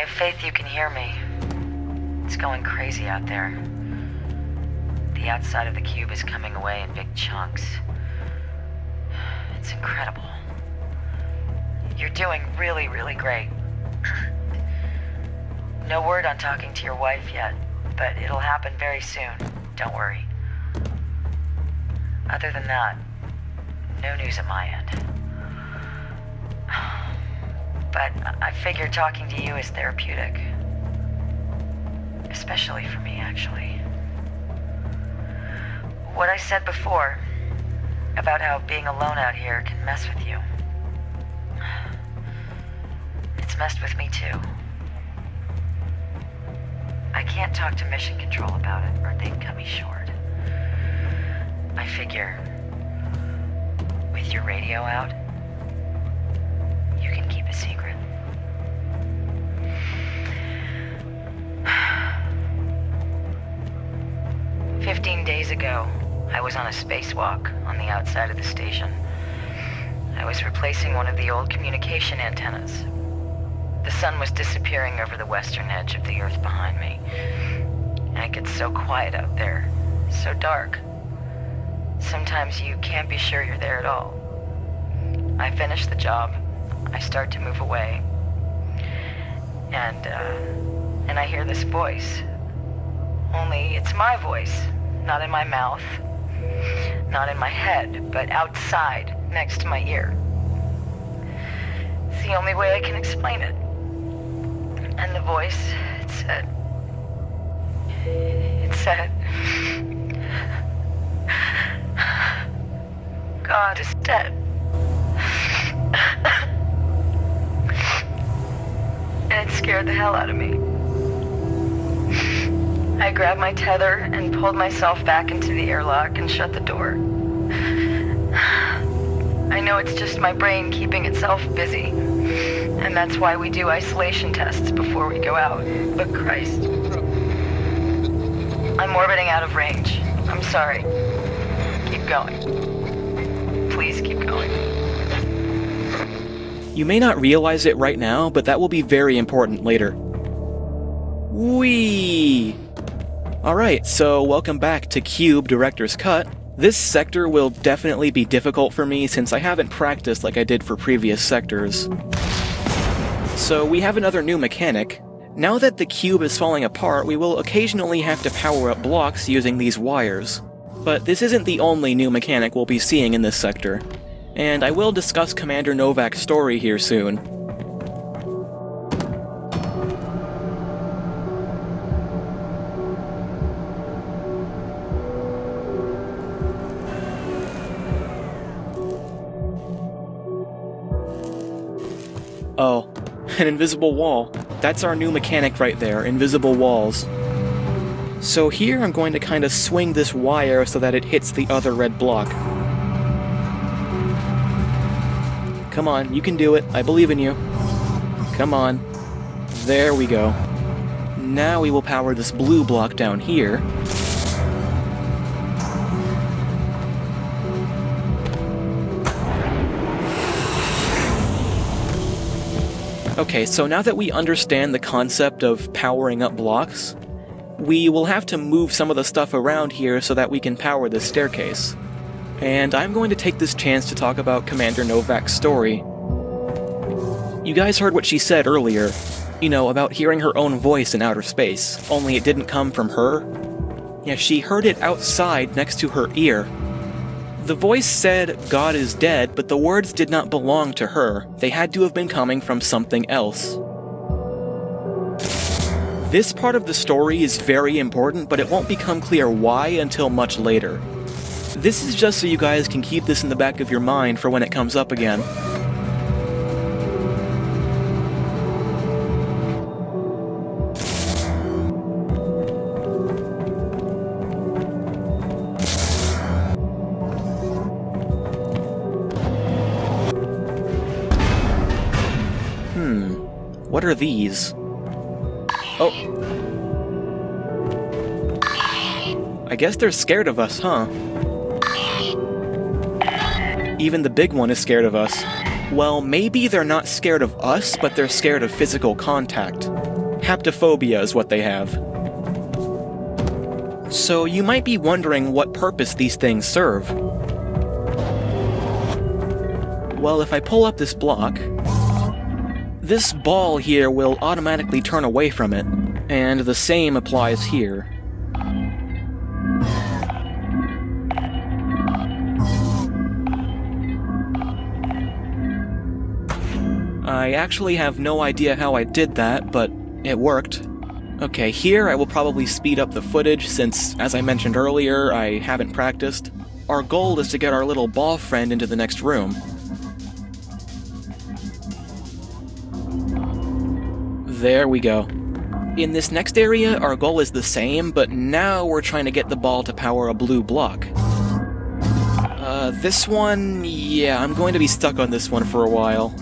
have faith you can hear me. It's going crazy out there. The outside of the cube is coming away in big chunks. It's incredible. You're doing really, really great. No word on talking to your wife yet, but it'll happen very soon. Don't worry. Other than that, no news at my end. But I figure talking to you is therapeutic. Especially for me, actually. What I said before, about how being alone out here can mess with you. It's messed with me too. I can't talk to Mission Control about it, or they'd cut me short. I figure, with your radio out, you can keep a secret. "15 days ago, I was on a spacewalk on the outside of the station. I was replacing one of the old communication antennas. The sun was disappearing over the western edge of the Earth behind me. And it gets so quiet out there, so dark. Sometimes you can't be sure you're there at all. I finish the job, I start to move away, and I hear this voice. Only it's my voice, not in my mouth, not in my head, but outside, next to my ear. It's the only way I can explain it. And the voice, it said, God is dead. And it scared the hell out of me. I grabbed my tether and pulled myself back into the airlock and shut the door. I know it's just my brain keeping itself busy, and that's why we do isolation tests before we go out. But Christ, I'm orbiting out of range. I'm sorry. Keep going. Please keep going. You may not realize it right now, but that will be very important later. Whee! Alright, so welcome back to Q.U.B.E. Director's Cut. This sector will definitely be difficult for me since I haven't practiced like I did for previous sectors. So we have another new mechanic. Now that the cube is falling apart, we will occasionally have to power up blocks using these wires. But this isn't the only new mechanic we'll be seeing in this sector. And I will discuss Commander Novak's story here soon. Oh, an invisible wall. That's our new mechanic right there, invisible walls. So here I'm going to kind of swing this wire so that it hits the other red block. Come on, you can do it. I believe in you. Come on. There we go. Now we will power this blue block down here. Okay, so now that we understand the concept of powering up blocks, we will have to move some of the stuff around here so that we can power this staircase. And I'm going to take this chance to talk about Commander Novak's story. You guys heard what she said earlier, you know, about hearing her own voice in outer space, only it didn't come from her. Yeah, she heard it outside next to her ear. The voice said, God is dead, but the words did not belong to her. They had to have been coming from something else. This part of the story is very important, but it won't become clear why until much later. This is just so you guys can keep this in the back of your mind for when it comes up again. What are these? Oh. I guess they're scared of us, huh? Even the big one is scared of us. Well, maybe they're not scared of us, but they're scared of physical contact. Haptophobia is what they have. So you might be wondering what purpose these things serve. Well, if I pull up this block, this ball here will automatically turn away from it, and the same applies here. I actually have no idea how I did that, but it worked. Okay, here I will probably speed up the footage since, as I mentioned earlier, I haven't practiced. Our goal is to get our little ball friend into the next room. There we go. In this next area, our goal is the same, but now we're trying to get the ball to power a blue block. This one, yeah, I'm going to be stuck on this one for a while.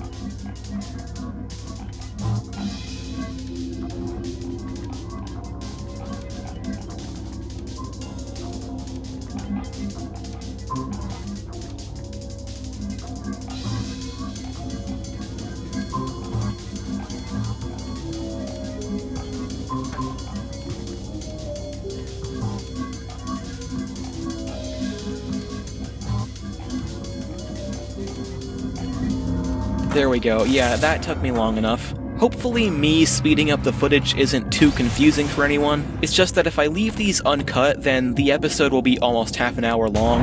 There we go. Yeah, that took me long enough. Hopefully me speeding up the footage isn't too confusing for anyone. It's just that if I leave these uncut, then the episode will be almost half an hour long.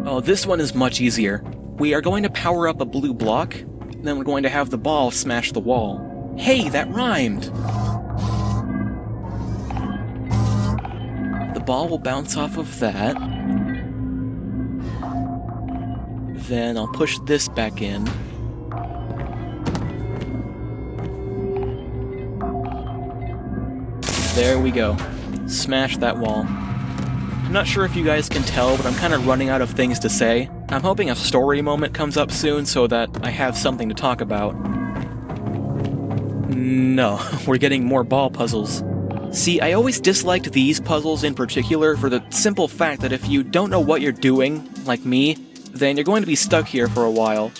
Oh, this one is much easier. We are going to power up a blue block, then we're going to have the ball smash the wall. Hey, that rhymed! The ball will bounce off of that. Then I'll push this back in. There we go. Smash that wall. I'm not sure if you guys can tell, but I'm kind of running out of things to say. I'm hoping a story moment comes up soon so that I have something to talk about. No, we're getting more ball puzzles. See, I always disliked these puzzles in particular for the simple fact that if you don't know what you're doing, like me, then you're going to be stuck here for a while.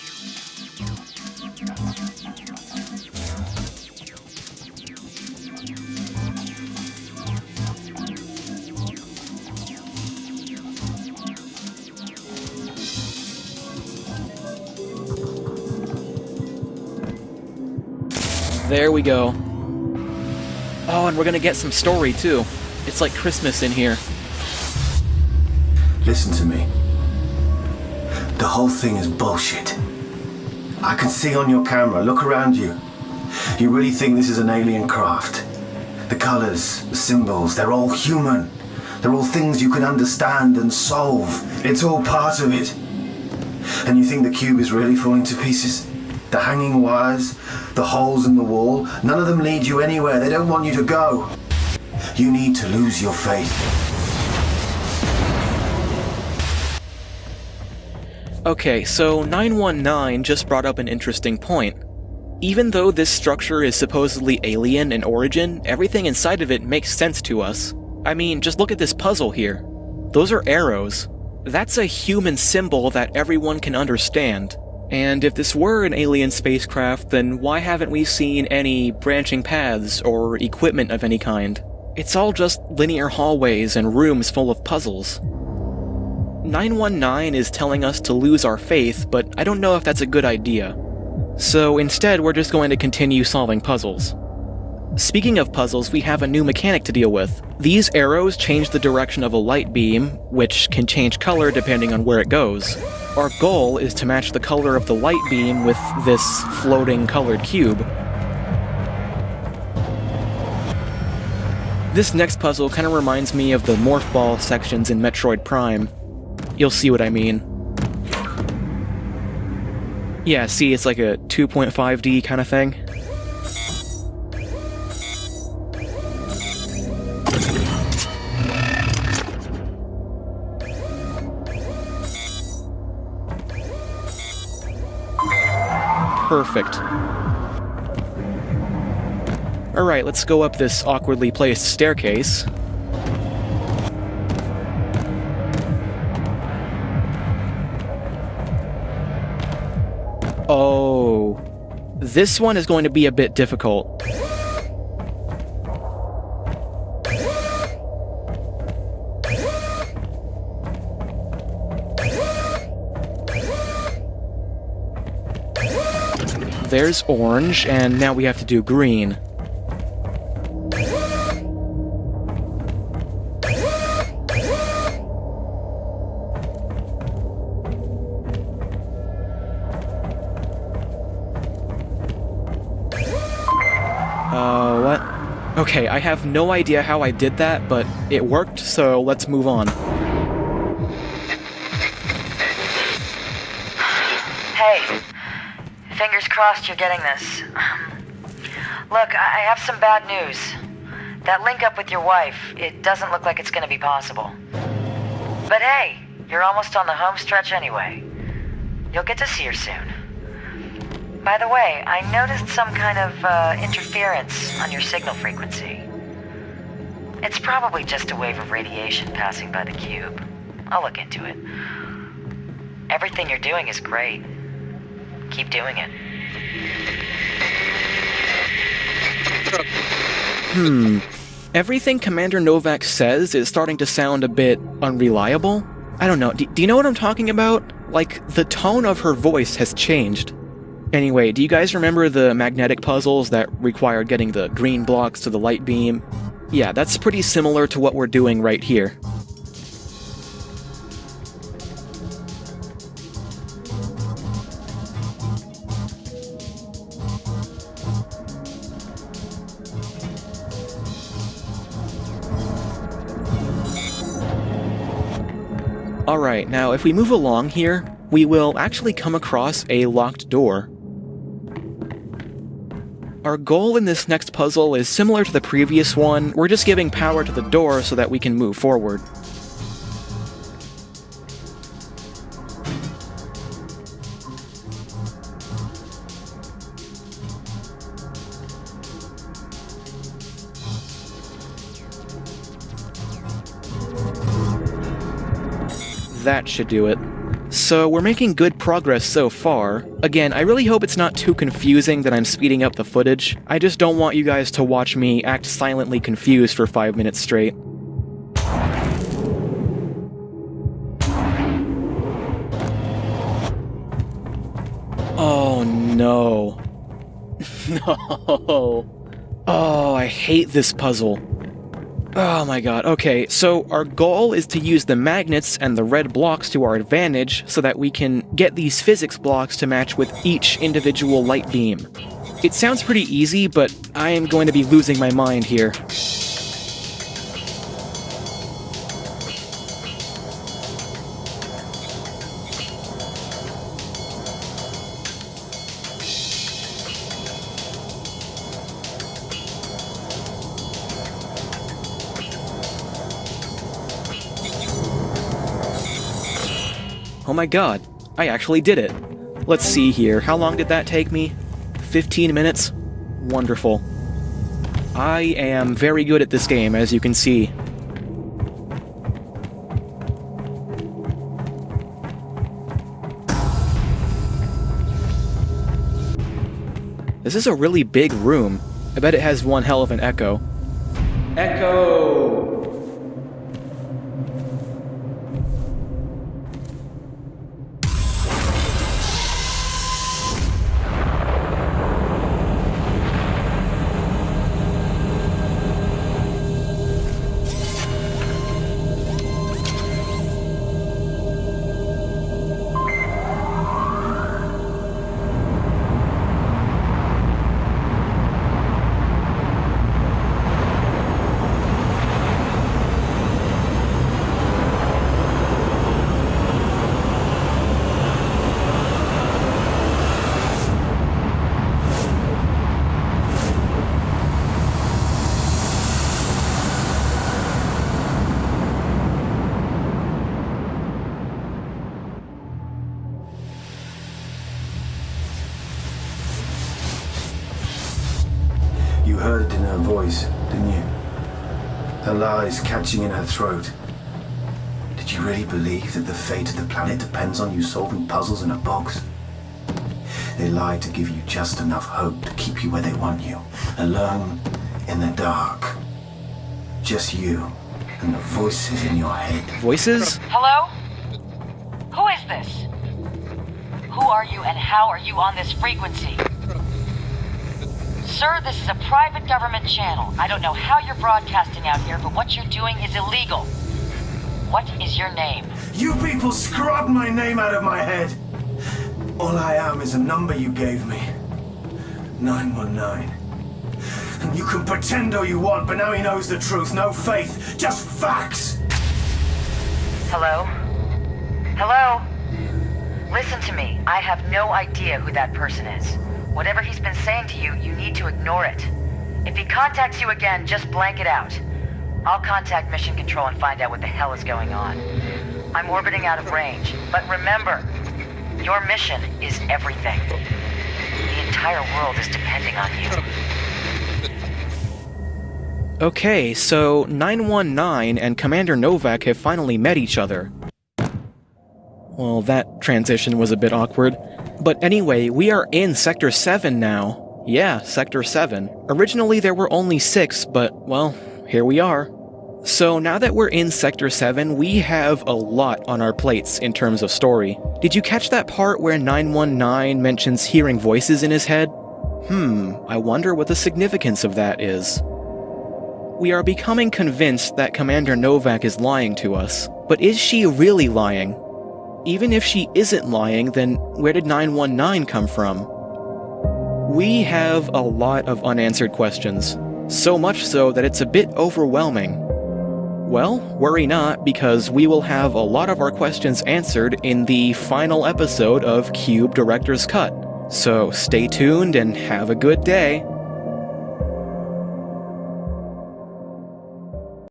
There we go. Oh, and we're gonna get some story, too. It's like Christmas in here. Listen to me. The whole thing is bullshit. I can see on your camera. Look around you. You really think this is an alien craft? The colors, the symbols, they're all human. They're all things you can understand and solve. It's all part of it. And you think the cube is really falling to pieces? The hanging wires, the holes in the wall, none of them lead you anywhere. They don't want you to go. You need to lose your faith. Okay, so 919 just brought up an interesting point. Even though this structure is supposedly alien in origin, everything inside of it makes sense to us. I mean, just look at this puzzle here. Those are arrows. That's a human symbol that everyone can understand. And if this were an alien spacecraft, then why haven't we seen any branching paths or equipment of any kind? It's all just linear hallways and rooms full of puzzles. 919 is telling us to lose our faith, but I don't know if that's a good idea. So instead, we're just going to continue solving puzzles. Speaking of puzzles, we have a new mechanic to deal with. These arrows change the direction of a light beam, which can change color depending on where it goes. Our goal is to match the color of the light beam with this floating colored cube. This next puzzle kind of reminds me of the Morph Ball sections in Metroid Prime. You'll see what I mean. Yeah, see, it's like a 2.5D kind of thing. Perfect. Alright, let's go up this awkwardly placed staircase. This one is going to be a bit difficult. There's orange, and now we have to do green. What? Okay, I have no idea how I did that, but it worked, so let's move on. Hey. Fingers crossed you're getting this. Look, I have some bad news. That link up with your wife, it doesn't look like it's gonna be possible. But hey, you're almost on the home stretch anyway. You'll get to see her soon. By the way, I noticed some kind of interference on your signal frequency. It's probably just a wave of radiation passing by the cube. I'll look into it. Everything you're doing is great. Keep doing it. Everything Commander Novak says is starting to sound a bit unreliable. I don't know, do you know what I'm talking about? Like, the tone of her voice has changed. Anyway, do you guys remember the magnetic puzzles that required getting the green blocks to the light beam? Yeah, that's pretty similar to what we're doing right here. Alright, now if we move along here, we will actually come across a locked door. Our goal in this next puzzle is similar to the previous one, we're just giving power to the door so that we can move forward. That should do it. So we're making good progress so far. Again, I really hope it's not too confusing that I'm speeding up the footage. I just don't want you guys to watch me act silently confused for 5 minutes straight. Oh no. No. Oh, I hate this puzzle. Oh my god, okay, so our goal is to use the magnets and the red blocks to our advantage so that we can get these physics blocks to match with each individual light beam. It sounds pretty easy, but I am going to be losing my mind here. Oh my god, I actually did it. Let's see here, how long did that take me? 15 minutes? Wonderful. I am very good at this game, as you can see. This is a really big room. I bet it has one hell of an echo. Echo! You heard it in her voice, didn't you? Her lies catching in her throat. Did you really believe that the fate of the planet depends on you solving puzzles in a box? They lie to give you just enough hope to keep you where they want you. Alone in the dark. Just you and the voices in your head. Voices? Hello? Who is this? Who are you and how are you on this frequency? Sir, this is a private government channel. I don't know how you're broadcasting out here, but what you're doing is illegal. What is your name? You people scrubbed my name out of my head. All I am is a number you gave me. 919. And you can pretend all you want, but now he knows the truth. No faith, just facts. Hello? Hello? Listen to me. I have no idea who that person is. Whatever he's been saying to you, you need to ignore it. If he contacts you again, just blank it out. I'll contact Mission Control and find out what the hell is going on. I'm orbiting out of range, but remember, your mission is everything. The entire world is depending on you. Okay, so 919 and Commander Novak have finally met each other. Well, that transition was a bit awkward. But anyway, we are in Sector 7 now. Yeah, Sector 7. Originally there were only 6, but, well, here we are. So now that we're in Sector 7, we have a lot on our plates in terms of story. Did you catch that part where 919 mentions hearing voices in his head? I wonder what the significance of that is. We are becoming convinced that Commander Novak is lying to us. But is she really lying? Even if she isn't lying, then where did 919 come from? We have a lot of unanswered questions. So much so that it's a bit overwhelming. Well, worry not, because we will have a lot of our questions answered in the final episode of Q.U.B.E. Director's Cut. So stay tuned and have a good day.